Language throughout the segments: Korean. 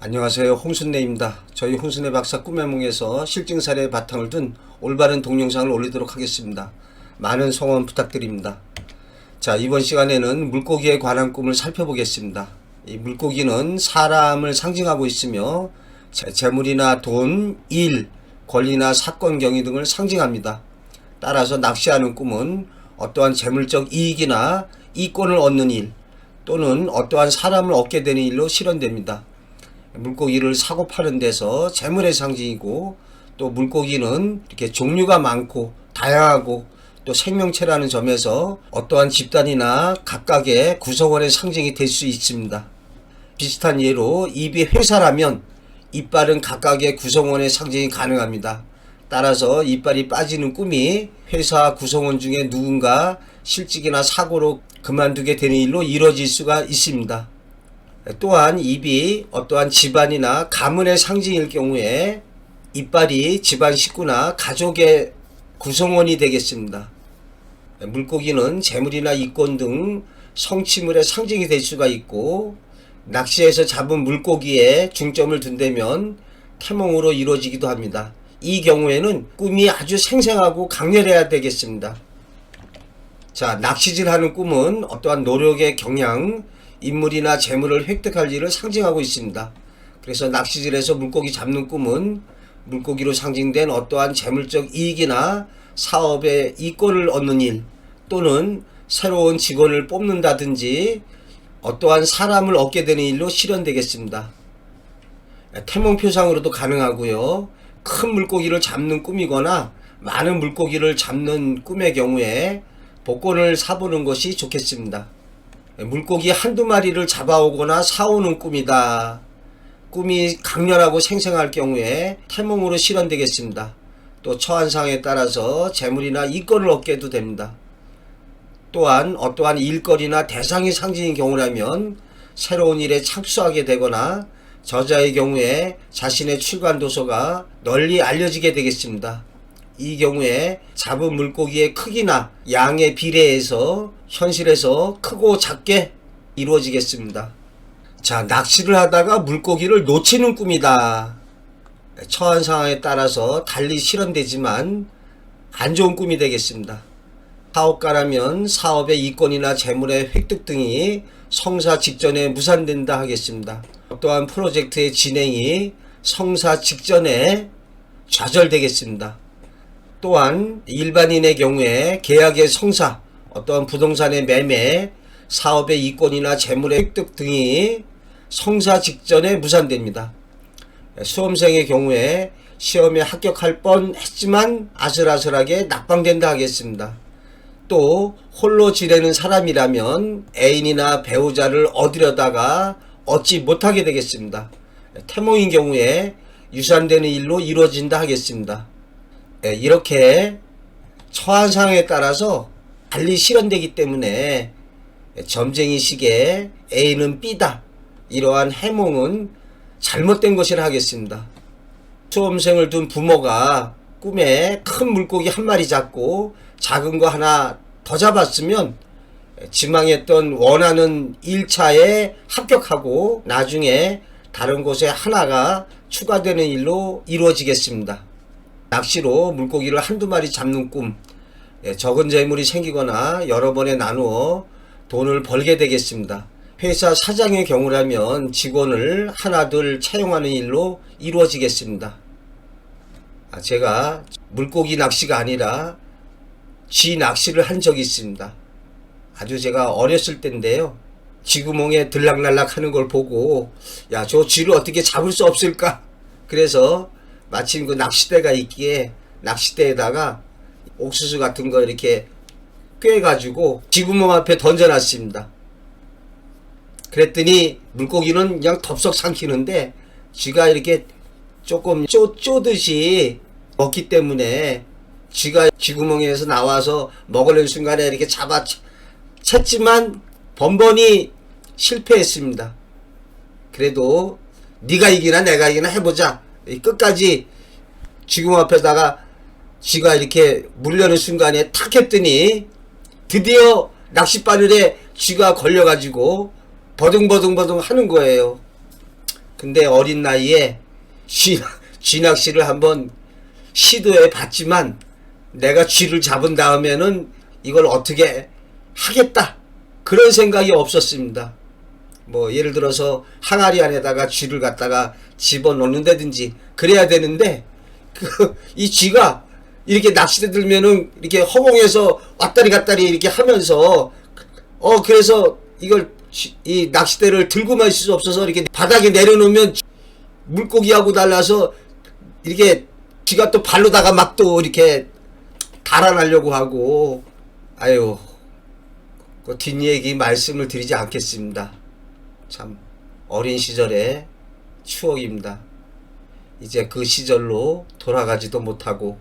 안녕하세요. 홍순례입니다. 저희 홍순례 박사 꿈의 몽에서 실증 사례의 바탕을 둔 올바른 동영상을 올리도록 하겠습니다. 많은 성원 부탁드립니다. 자, 이번 시간에는 물고기에 관한 꿈을 살펴보겠습니다. 이 물고기는 사람을 상징하고 있으며 재물이나 돈, 일, 권리나 사건, 경위 등을 상징합니다. 따라서 낚시하는 꿈은 어떠한 재물적 이익이나 이권을 얻는 일 또는 어떠한 사람을 얻게 되는 일로 실현됩니다. 물고기를 사고 파는 데서 재물의 상징이고, 또 물고기는 이렇게 종류가 많고 다양하고 또 생명체라는 점에서 어떠한 집단이나 각각의 구성원의 상징이 될 수 있습니다. 비슷한 예로 입이 회사라면 이빨은 각각의 구성원의 상징이 가능합니다. 따라서 이빨이 빠지는 꿈이 회사 구성원 중에 누군가 실직이나 사고로 그만두게 되는 일로 이루어질 수가 있습니다. 또한 입이 어떠한 집안이나 가문의 상징일 경우에 이빨이 집안 식구나 가족의 구성원이 되겠습니다. 물고기는 재물이나 이권 등 성취물의 상징이 될 수가 있고, 낚시에서 잡은 물고기에 중점을 둔다면 태몽으로 이루어지기도 합니다. 이 경우에는 꿈이 아주 생생하고 강렬해야 되겠습니다. 자, 낚시질하는 꿈은 어떠한 노력의 경향, 인물이나 재물을 획득할 일을 상징하고 있습니다. 그래서 낚시질에서 물고기 잡는 꿈은 물고기로 상징된 어떠한 재물적 이익이나 사업의 이권을 얻는 일 또는 새로운 직원을 뽑는다든지 어떠한 사람을 얻게 되는 일로 실현되겠습니다. 태몽표상으로도 가능하고요. 큰 물고기를 잡는 꿈이거나 많은 물고기를 잡는 꿈의 경우에 복권을 사보는 것이 좋겠습니다. 물고기 한두 마리를 잡아오거나 사오는 꿈이다. 꿈이 강렬하고 생생할 경우에 태몽으로 실현되겠습니다. 또 처한상에 따라서 재물이나 이권을 얻게도 됩니다. 또한 어떠한 일거리나 대상이 상징인 경우라면 새로운 일에 착수하게 되거나 저자의 경우에 자신의 출간 도서가 널리 알려지게 되겠습니다. 이 경우에 잡은 물고기의 크기나 양에 비례해서 현실에서 크고 작게 이루어지겠습니다. 자, 낚시를 하다가 물고기를 놓치는 꿈이다. 처한 상황에 따라서 달리 실현되지만 안 좋은 꿈이 되겠습니다. 사업가라면 사업의 이권이나 재물의 획득 등이 성사 직전에 무산된다 하겠습니다. 어떠한 프로젝트의 진행이 성사 직전에 좌절되겠습니다. 또한 일반인의 경우에 계약의 성사, 어떠한 부동산의 매매, 사업의 이권이나 재물의 획득 등이 성사 직전에 무산됩니다. 수험생의 경우에 시험에 합격할 뻔했지만 아슬아슬하게 낙방된다 하겠습니다. 또 홀로 지내는 사람이라면 애인이나 배우자를 얻으려다가 얻지 못하게 되겠습니다. 태몽인 경우에 유산되는 일로 이루어진다 하겠습니다. 이렇게 처한 상황에 따라서 달리 실현되기 때문에 점쟁이식의 A는 B다, 이러한 해몽은 잘못된 것이라 하겠습니다. 수험생을 둔 부모가 꿈에 큰 물고기 한 마리 잡고 작은 거 하나 더 잡았으면 지망했던 원하는 1차에 합격하고 나중에 다른 곳에 하나가 추가되는 일로 이루어지겠습니다. 낚시로 물고기를 한두 마리 잡는 꿈, 적은 재물이 생기거나 여러 번에 나누어 돈을 벌게 되겠습니다. 회사 사장의 경우라면 직원을 하나둘 채용하는 일로 이루어지겠습니다. 제가 물고기 낚시가 아니라 쥐 낚시를 한 적이 있습니다. 아주 제가 어렸을 때인데요. 쥐구멍에 들락날락 하는 걸 보고, 야, 저 쥐를 어떻게 잡을 수 없을까? 그래서 마침 그 낚싯대가 있기에 낚싯대에다가 옥수수 같은 거 이렇게 꿰가지고 쥐구멍 앞에 던져놨습니다. 그랬더니 물고기는 그냥 덥석 삼키는데 쥐가 이렇게 조금 쪼듯이 먹기 때문에 쥐가 쥐구멍에서 나와서 먹으려는 순간에 이렇게 잡아 챘지만 번번이 실패했습니다. 그래도 네가 이기나 내가 이기나 해보자. 끝까지 쥐구멍 앞에다가 쥐가 이렇게 물려는 순간에 탁 했더니 드디어 낚싯바늘에 쥐가 걸려가지고 버둥버둥 하는 거예요. 근데 어린 나이에 쥐낚시를 한번 시도해 봤지만 내가 쥐를 잡은 다음에는 이걸 어떻게 하겠다 그런 생각이 없었습니다. 뭐 예를 들어서 항아리 안에다가 쥐를 갖다가 집어넣는다든지 그래야 되는데 이 쥐가 이렇게 낚싯대 들면은 이렇게 허공에서 왔다리 갔다리 이렇게 하면서 그래서 이걸 이 낚싯대를 들고만 있을 수 없어서 이렇게 바닥에 내려놓으면 물고기하고 달라서 이렇게 쥐가 또 발로다가 막 또 이렇게 달아나려고 하고 아유 그 뒷얘기 말씀을 드리지 않겠습니다. 참 어린 시절의 추억입니다. 이제 그 시절로 돌아가지도 못하고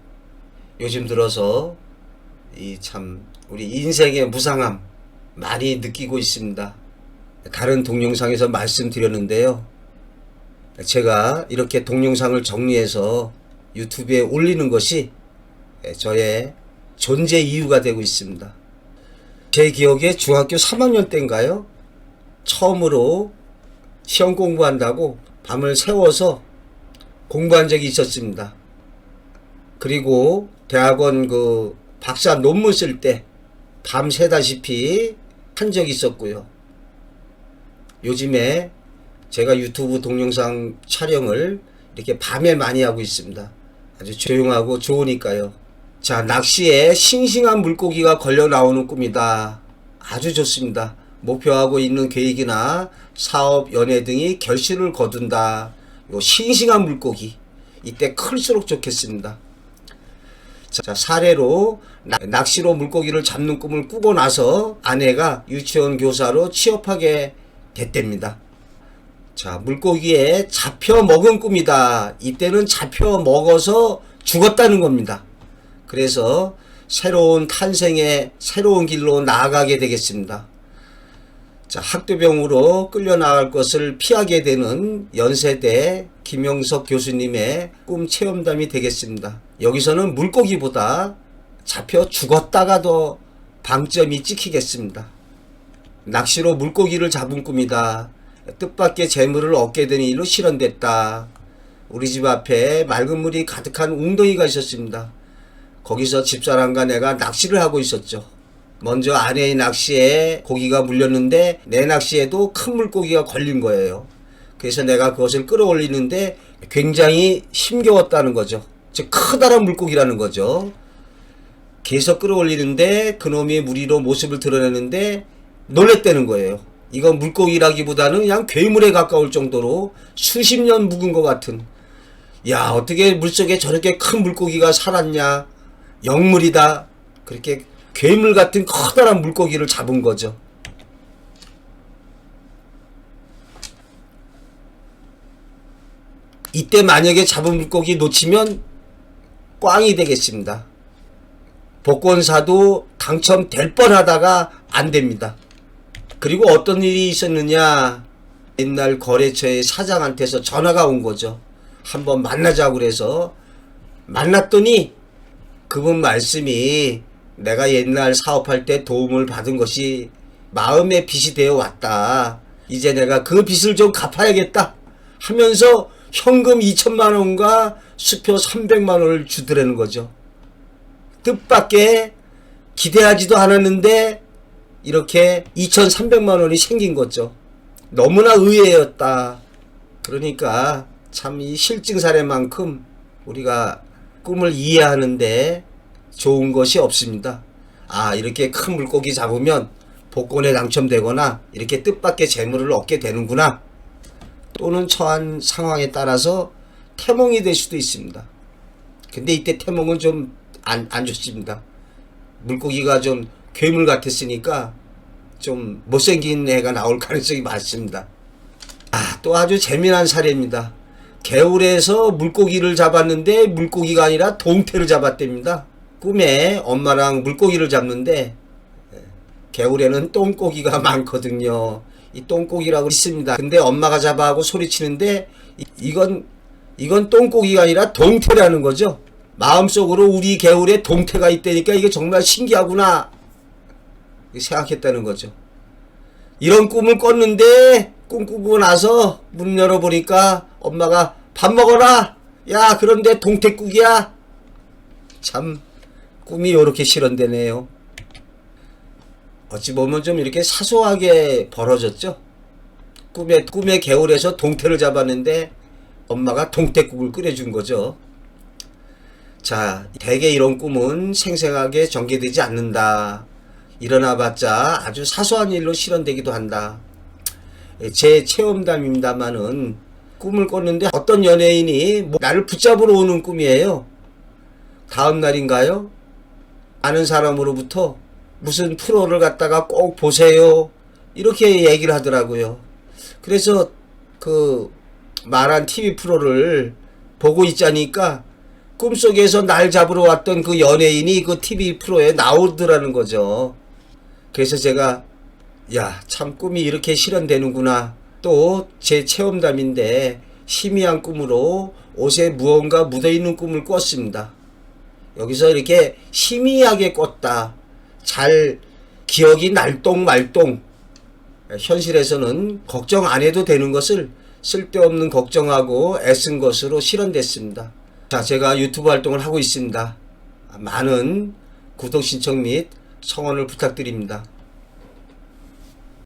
요즘 들어서 이 참 우리 인생의 무상함 많이 느끼고 있습니다. 다른 동영상에서 말씀드렸는데요. 제가 이렇게 동영상을 정리해서 유튜브에 올리는 것이 저의 존재 이유가 되고 있습니다. 제 기억에 중학교 3학년 때인가요? 처음으로 시험 공부한다고 밤을 새워서 공부한 적이 있었습니다. 그리고 대학원 그 박사 논문 쓸 때 밤 새다시피 한 적이 있었고요. 요즘에 제가 유튜브 동영상 촬영을 이렇게 밤에 많이 하고 있습니다. 아주 조용하고 좋으니까요. 자, 낚시에 싱싱한 물고기가 걸려 나오는 꿈이다. 아주 좋습니다. 목표하고 있는 계획이나 사업, 연애 등이 결실을 거둔다. 요 싱싱한 물고기. 이때 클수록 좋겠습니다. 자, 사례로 낚시로 물고기를 잡는 꿈을 꾸고 나서 아내가 유치원 교사로 취업하게 됐답니다. 자, 물고기에 잡혀 먹은 꿈이다. 이때는 잡혀 먹어서 죽었다는 겁니다. 그래서 새로운 탄생의 새로운 길로 나아가게 되겠습니다. 자, 학도병으로 끌려나갈 것을 피하게 되는 연세대 김영석 교수님의 꿈 체험담이 되겠습니다. 여기서는 물고기보다 잡혀 죽었다가 더 방점이 찍히겠습니다. 낚시로 물고기를 잡은 꿈이다. 뜻밖의 재물을 얻게 된 일로 실현됐다. 우리 집 앞에 맑은 물이 가득한 웅덩이가 있었습니다. 거기서 집사람과 내가 낚시를 하고 있었죠. 먼저 아내의 낚시에 고기가 물렸는데 내 낚시에도 큰 물고기가 걸린 거예요. 그래서 내가 그것을 끌어올리는데 굉장히 힘겨웠다는 거죠. 즉 커다란 물고기라는 거죠. 계속 끌어올리는데 그놈이 무리로 모습을 드러내는데 놀랬다는 거예요. 이건 물고기라기보다는 그냥 괴물에 가까울 정도로 수십 년 묵은 것 같은, 야 어떻게 물속에 저렇게 큰 물고기가 살았냐, 영물이다. 그렇게 괴물 같은 커다란 물고기를 잡은 거죠. 이때 만약에 잡은 물고기 놓치면 꽝이 되겠습니다. 복권사도 당첨될 뻔하다가 안 됩니다. 그리고 어떤 일이 있었느냐, 옛날 거래처의 사장한테서 전화가 온 거죠. 한번 만나자고 그래서 만났더니 그분 말씀이 내가 옛날 사업할 때 도움을 받은 것이 마음의 빚이 되어 왔다. 이제 내가 그 빚을 좀 갚아야겠다 하면서 현금 2천만 원과 수표 300만 원을 주더라는 거죠. 뜻밖의 기대하지도 않았는데 이렇게 2,300만 원이 생긴 거죠. 너무나 의외였다. 그러니까 참 이 실증 사례만큼 우리가 꿈을 이해하는데 좋은 것이 없습니다. 아, 이렇게 큰 물고기 잡으면 복권에 당첨되거나 이렇게 뜻밖의 재물을 얻게 되는구나. 또는 처한 상황에 따라서 태몽이 될 수도 있습니다. 근데 이때 태몽은 좀 안 좋습니다. 물고기가 좀 괴물 같았으니까 좀 못생긴 애가 나올 가능성이 많습니다. 아, 또 아주 재미난 사례입니다. 개울에서 물고기를 잡았는데 물고기가 아니라 동태를 잡았답니다. 꿈에 엄마랑 물고기를 잡는데 개울에는 똥고기가 많거든요. 이 똥고기라고 있습니다. 근데 엄마가 잡아하고 소리치는데 이건 똥고기가 아니라 동태라는 거죠. 마음속으로 우리 개울에 동태가 있다니까 이게 정말 신기하구나 생각했다는 거죠. 이런 꿈을 꿨는데 꿈꾸고 나서 문 열어보니까 엄마가 밥 먹어라! 야, 그런데 동태국이야! 참, 꿈이 요렇게 실현되네요. 어찌 보면 좀 이렇게 사소하게 벌어졌죠? 꿈의 개울에서 동태를 잡았는데 엄마가 동태국을 끓여준 거죠. 자, 대개 이런 꿈은 생생하게 전개되지 않는다. 일어나봤자 아주 사소한 일로 실현되기도 한다. 제 체험담입니다마는 꿈을 꿨는데 어떤 연예인이 나를 붙잡으러 오는 꿈이에요. 다음 날인가요? 아는 사람으로부터 무슨 프로를 갖다가 꼭 보세요. 이렇게 얘기를 하더라고요. 그래서 그 말한 TV 프로를 보고 있자니까 꿈속에서 날 잡으러 왔던 그 연예인이 그 TV 프로에 나오더라는 거죠. 그래서 제가 야, 참 꿈이 이렇게 실현되는구나. 또 제 체험담인데 희미한 꿈으로 옷에 무언가 묻어있는 꿈을 꿨습니다. 여기서 이렇게 희미하게 꿨다. 잘 기억이 날똥말똥. 현실에서는 걱정 안 해도 되는 것을 쓸데없는 걱정하고 애쓴 것으로 실현됐습니다. 자, 제가 유튜브 활동을 하고 있습니다. 많은 구독 신청 및 성원을 부탁드립니다.